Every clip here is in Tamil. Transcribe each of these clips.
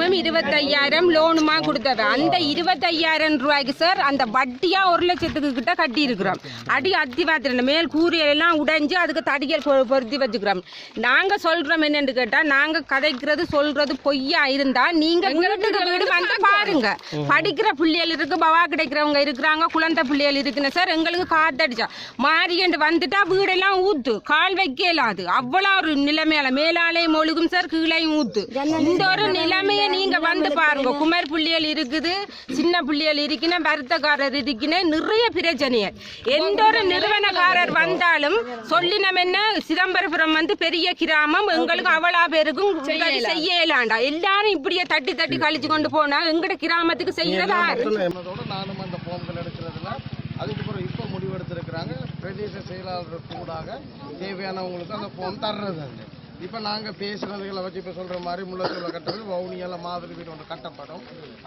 மாதமும் 25,000 லோனுமா கொடுத்தது. அந்த 25,000 ரூபாய்க்கு சார் அந்த வட்டியா 1 லட்சத்துக்கு கிட்ட கட்டி இருக்கிறோம். அத்திவாத்திரம் மேல் கூறியெல்லாம் உடைஞ்சு அதுக்கு தடியல் பொருத்தி வச்சுக்கிறோம். நாங்க சொல்றோம் என்னன்னு கேட்டா, நாங்க கதைக்கிறது சொல்றது பொய்யா இருந்தா நீங்க வீட்டுக்கு வீடு வந்து பாருங்க. படிக்கிற பிள்ளைகள் இருக்கு, பவா கிடைக்கிறவங்க இருக்கிறாங்க, குழந்தை பிள்ளைகள் இருக்குன்னு சார். எங்களுக்கு காத்தடிச்சா மாறியண்டு வந்துட்டா வீடெல்லாம் ஊத்து, கால் வைக்க இயலாது. அவ்வளவு ஒரு நிலைமையால மேலாலையும் ஒழுகும் சார், கீழையும் ஊத்து. இந்த ஒரு நிலைமையை நீங்க வந்து பாருங்க. குமர் புள்ளியல் இருக்குது, சின்ன புள்ளியல் இருக்குன்னு, வருத்தக்காரர் இருக்குன்னு, நிறைய பிரச்சனைகள். எந்த ஒரு நிறுவனக்காரர் வந்தாலும் சொல்லி நம்ம என்ன, சிதம்பரபுரம் வந்து பெரிய கிராமம், எங்களுக்கு அவ்வளோ பேருக்கும் செய்ய இயலாண்டா. எல்லாரும் இப்படியே தட்டி தட்டி கழிச்சு கொண்டு போனா எங்கட கிராமத்துக்கு செய்யறதா. நானும் அந்த போம்கள் எடுக்கிறதுல அதுக்கப்புறம் இப்போ முடிவெடுத்திருக்கிறாங்க. பிரதேச செயலாளர் கூடாக தேவையானவங்களுக்கு அந்த போம் தர்றது. இப்போ நாங்கள் பேசுகிறதுகளை வச்சு இப்போ சொல்கிற மாதிரி முள்ளச்சோலை கட்டுறது, வவுனியால் மாதிரி வீடு ஒன்று கட்டப்படும்.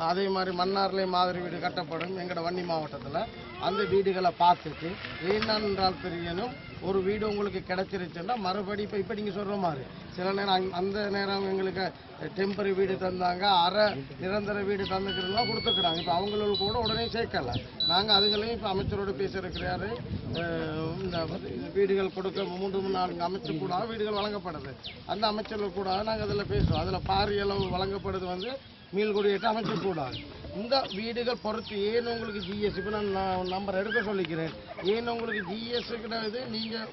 அதே மாதிரி மன்னார்லேயும் மாதிரி வீடு கட்டப்படும். எங்களோட வன்னி மாவட்டத்தில் அந்த வீடுகளை பார்த்துட்டு என்னென்றால் தெரியணும். ஒரு வீடு உங்களுக்கு கிடைச்சிருச்சுன்னா மறுபடி இப்போ நீங்கள் சொல்கிற மாதிரி சில நேரம் அந்த நேரம் எங்களுக்கு டெம்பரரி வீடு தந்தாங்க, அரை நிரந்தர வீடு தந்துக்கிறதுலாம் கொடுத்துக்கிறாங்க. இப்போ அவங்களுக்கு கூட உடனே சேர்க்கல. நாங்கள் அதுகளையும் இப்போ அமைச்சரோடு பேசியிருக்கிறாரு. இந்த வீடுகள் கொடுக்க 3-4 அமைச்சர் கூட வீடுகள் வழங்கப்படுது. அந்த அமைச்சர்கள் கூட நாங்கள் அதில் பேசுவோம். அதில் பாரியளவு வழங்கப்படுது வந்து மீள்குடியேற்ற அமைச்சர் கூடாது. இந்த வீடுகள் பொறுத்து ஏன் உங்களுக்கு ஜிஎஸ் இப்போ நான் நம்பர் எடுக்க சொல்லிக்கிறேன். ஏன் உங்களுக்கு ஜிஎஸ் கிடையாது, நீங்கள்